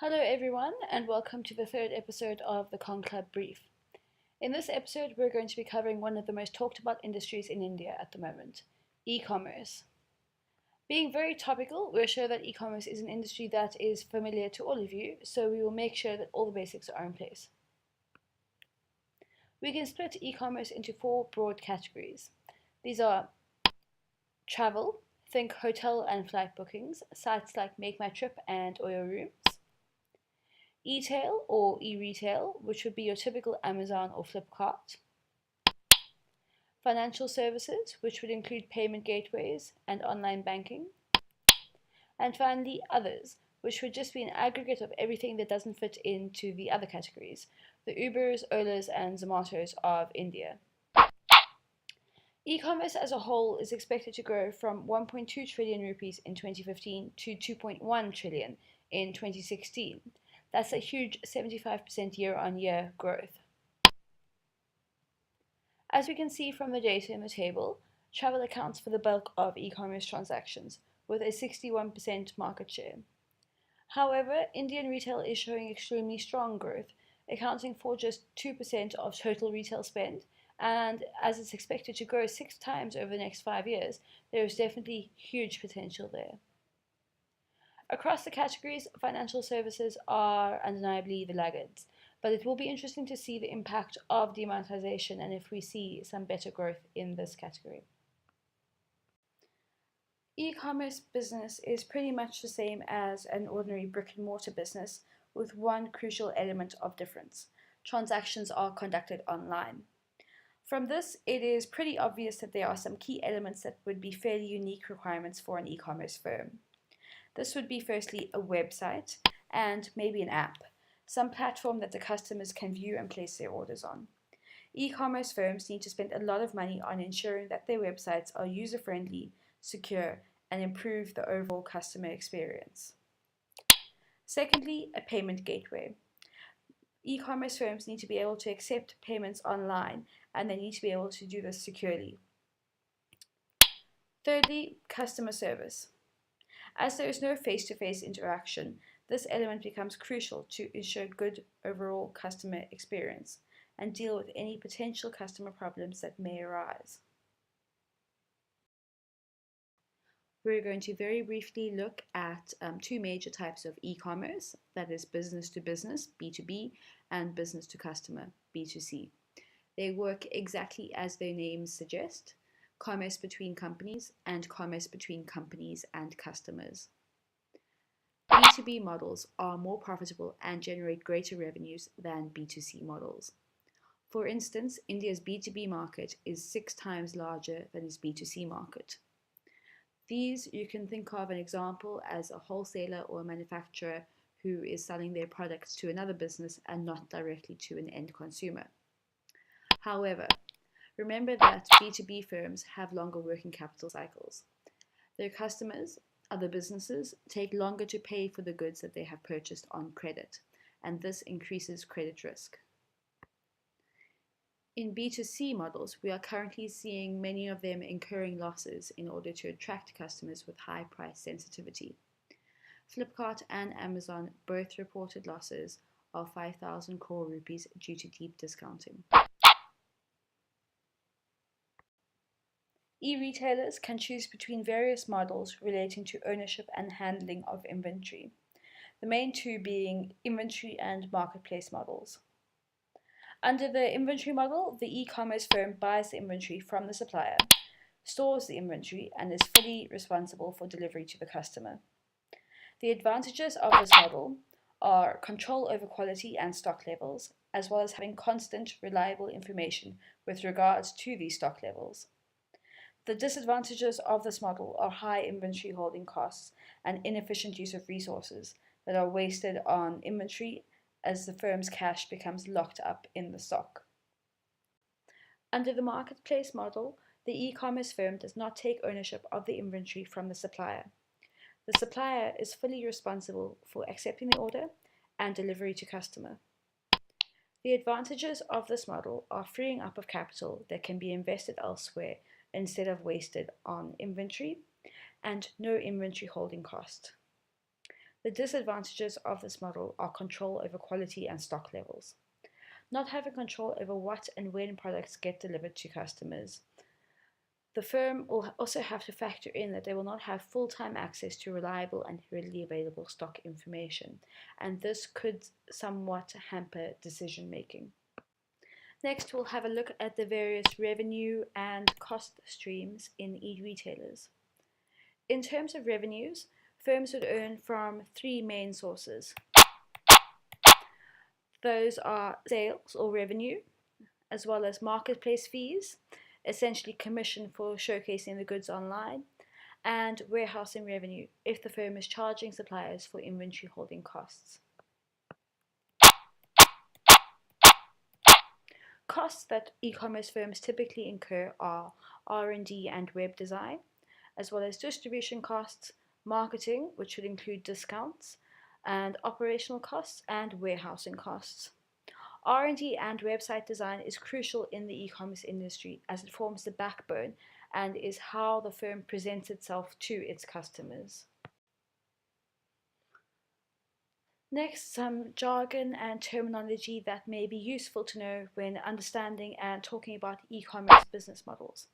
Hello, everyone, and welcome to the third episode of the Conclub Brief. In this episode, we're going to be covering one of the most talked about industries in India at the moment, e-commerce. Being very topical, we're sure that e-commerce is an industry that is familiar to all of you, so we will make sure that all the basics are in place. We can split e-commerce into four broad categories. These are travel, think hotel and flight bookings, sites like Make My Trip and Oyo Rooms. E-tail or e-retail, which would be your typical Amazon or Flipkart. Financial services, which would include payment gateways and online banking. And finally, others, which would just be an aggregate of everything that doesn't fit into the other categories, the Ubers, Olas, and Zomatos of India. E-commerce as a whole is expected to grow from 1.2 trillion rupees in 2015 to 2.1 trillion in 2016. That's a huge 75% year-on-year growth. As we can see from the data in the table, travel accounts for the bulk of e-commerce transactions, with a 61% market share. However, Indian retail is showing extremely strong growth, accounting for just 2% of total retail spend, and as it's expected to grow 6 times over the next 5 years, there is definitely huge potential there. Across the categories, financial services are undeniably the laggards, but it will be interesting to see the impact of demonetization and if we see some better growth in this category. E-commerce business is pretty much the same as an ordinary brick-and-mortar business, with one crucial element of difference. Transactions are conducted online. From this, it is pretty obvious that there are some key elements that would be fairly unique requirements for an e-commerce firm. This would be firstly a website and maybe an app, some platform that the customers can view and place their orders on. E-commerce firms need to spend a lot of money on ensuring that their websites are user-friendly, secure, and improve the overall customer experience. Secondly, a payment gateway. E-commerce firms need to be able to accept payments online, and they need to be able to do this securely. Thirdly, customer service. As there is no face-to-face interaction, this element becomes crucial to ensure good overall customer experience and deal with any potential customer problems that may arise. We're going to very briefly look at two major types of e-commerce, that is business to business, B2B, and business to customer, B2C. They work exactly as their names suggest: commerce between companies and commerce between companies and customers. B2B models are more profitable and generate greater revenues than B2C models. For instance, India's B2B market is 6 times larger than its B2C market. These you can think of an example as a wholesaler or a manufacturer who is selling their products to another business and not directly to an end consumer. However, remember that B2B firms have longer working capital cycles. Their customers, other businesses, take longer to pay for the goods that they have purchased on credit, and this increases credit risk. In B2C models, we are currently seeing many of them incurring losses in order to attract customers with high price sensitivity. Flipkart and Amazon both reported losses of 5,000 crore rupees due to deep discounting. E-retailers can choose between various models relating to ownership and handling of inventory, the main two being inventory and marketplace models. Under the inventory model, the e-commerce firm buys the inventory from the supplier, stores the inventory, and is fully responsible for delivery to the customer. The advantages of this model are control over quality and stock levels, as well as having constant, reliable information with regards to these stock levels. The disadvantages of this model are high inventory holding costs and inefficient use of resources that are wasted on inventory as the firm's cash becomes locked up in the stock. Under the marketplace model, the e-commerce firm does not take ownership of the inventory from the supplier. The supplier is fully responsible for accepting the order and delivery to customer. The advantages of this model are freeing up of capital that can be invested elsewhere instead of wasted on inventory, and no inventory holding cost. The disadvantages of this model are control over quality and stock levels. Not having control over what and when products get delivered to customers. The firm will also have to factor in that they will not have full-time access to reliable and readily available stock information, and this could somewhat hamper decision making. Next, we'll have a look at the various revenue and cost streams in e-retailers. In terms of revenues, firms would earn from three main sources. Those are sales or revenue, as well as marketplace fees, essentially commission for showcasing the goods online, and warehousing revenue if the firm is charging suppliers for inventory holding costs. Costs that e-commerce firms typically incur are R&D and web design, as well as distribution costs, marketing, which would include discounts, and operational costs and warehousing costs. R&D and website design is crucial in the e-commerce industry as it forms the backbone and is how the firm presents itself to its customers. Next, some jargon and terminology that may be useful to know when understanding and talking about e-commerce business models.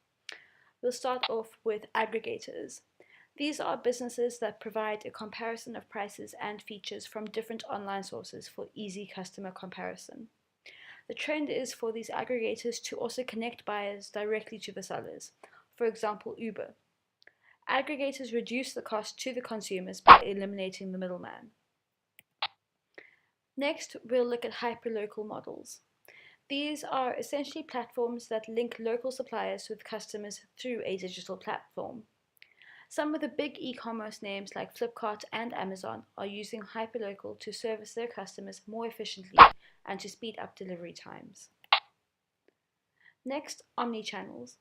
We'll start off with aggregators. These are businesses that provide a comparison of prices and features from different online sources for easy customer comparison. The trend is for these aggregators to also connect buyers directly to the sellers, for example, Uber. Aggregators reduce the cost to the consumers by eliminating the middleman. Next, we'll look at hyperlocal models. These are essentially platforms that link local suppliers with customers through a digital platform. Some of the big e-commerce names like Flipkart and Amazon are using hyperlocal to service their customers more efficiently and to speed up delivery times. Next, omnichannels.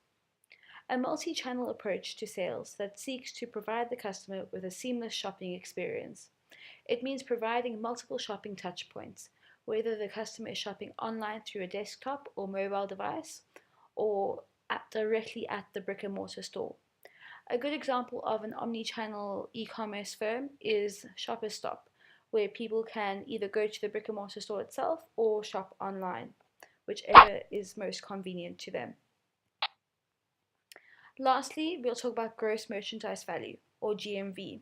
A multi-channel approach to sales that seeks to provide the customer with a seamless shopping experience. It means providing multiple shopping touchpoints, whether the customer is shopping online through a desktop or mobile device, or directly at the brick-and-mortar store. A good example of an omni-channel e-commerce firm is Shopper's Stop, where people can either go to the brick-and-mortar store itself or shop online, whichever is most convenient to them. Lastly, we'll talk about gross merchandise value, or GMV.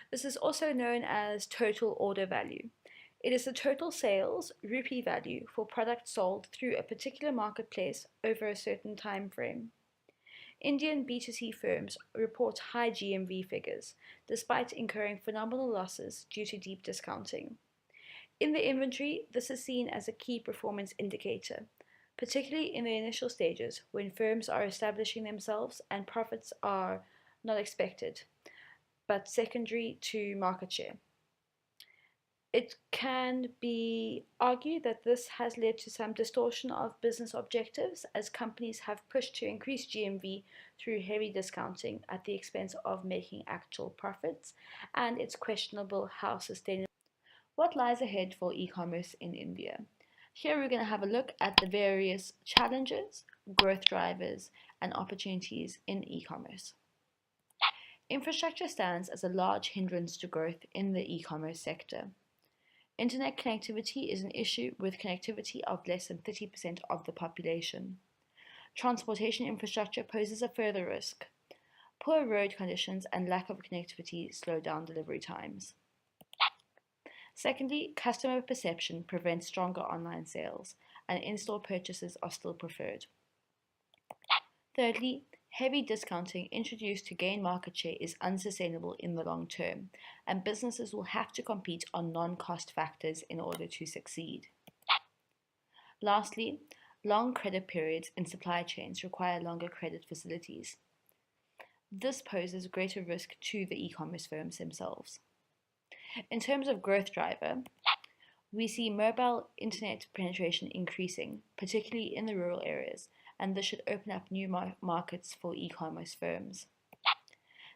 This is also known as total order value. It is the total sales, rupee value, for products sold through a particular marketplace over a certain time frame. Indian B2C firms report high GMV figures, despite incurring phenomenal losses due to deep discounting. In the inventory, this is seen as a key performance indicator, particularly in the initial stages when firms are establishing themselves and profits are not expected, but secondary to market share. It can be argued that this has led to some distortion of business objectives as companies have pushed to increase GMV through heavy discounting at the expense of making actual profits, and it's questionable how sustainable. What lies ahead for e-commerce in India? Here we're going to have a look at the various challenges, growth drivers, and opportunities in e-commerce. Infrastructure stands as a large hindrance to growth in the e-commerce sector. Internet connectivity is an issue with connectivity of less than 30% of the population. Transportation infrastructure poses a further risk. Poor road conditions and lack of connectivity slow down delivery times. Secondly, customer perception prevents stronger online sales, and in-store purchases are still preferred. Thirdly, heavy discounting introduced to gain market share is unsustainable in the long term, and businesses will have to compete on non-cost factors in order to succeed. Lastly, long credit periods in supply chains require longer credit facilities. This poses greater risk to the e-commerce firms themselves. In terms of growth driver, we see mobile internet penetration increasing, particularly in the rural areas, and this should open up new markets for e-commerce firms.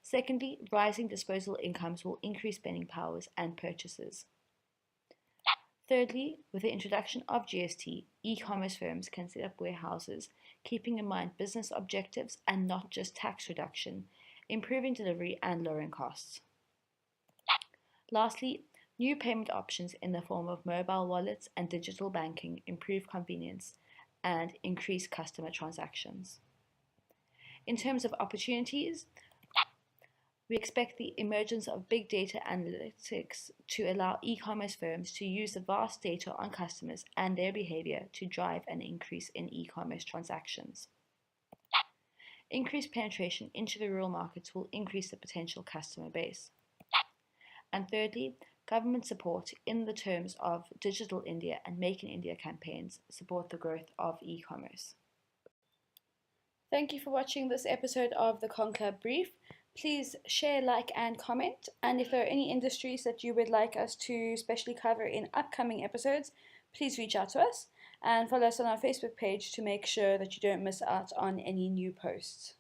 Secondly, rising disposable incomes will increase spending powers and purchases. Thirdly, with the introduction of GST, e-commerce firms can set up warehouses, keeping in mind business objectives and not just tax reduction, improving delivery and lowering costs. Lastly, new payment options in the form of mobile wallets and digital banking improve convenience and increase customer transactions. In terms of opportunities, we expect the emergence of big data analytics to allow e-commerce firms to use the vast data on customers and their behavior to drive an increase in e-commerce transactions. Increased penetration into the rural markets will increase the potential customer base. And thirdly, government support in the terms of Digital India and Make in India campaigns support the growth of e-commerce. Thank you for watching this episode of the Conclub Brief. Please share, like, and comment. And if there are any industries that you would like us to specially cover in upcoming episodes, please reach out to us and follow us on our Facebook page to make sure that you don't miss out on any new posts.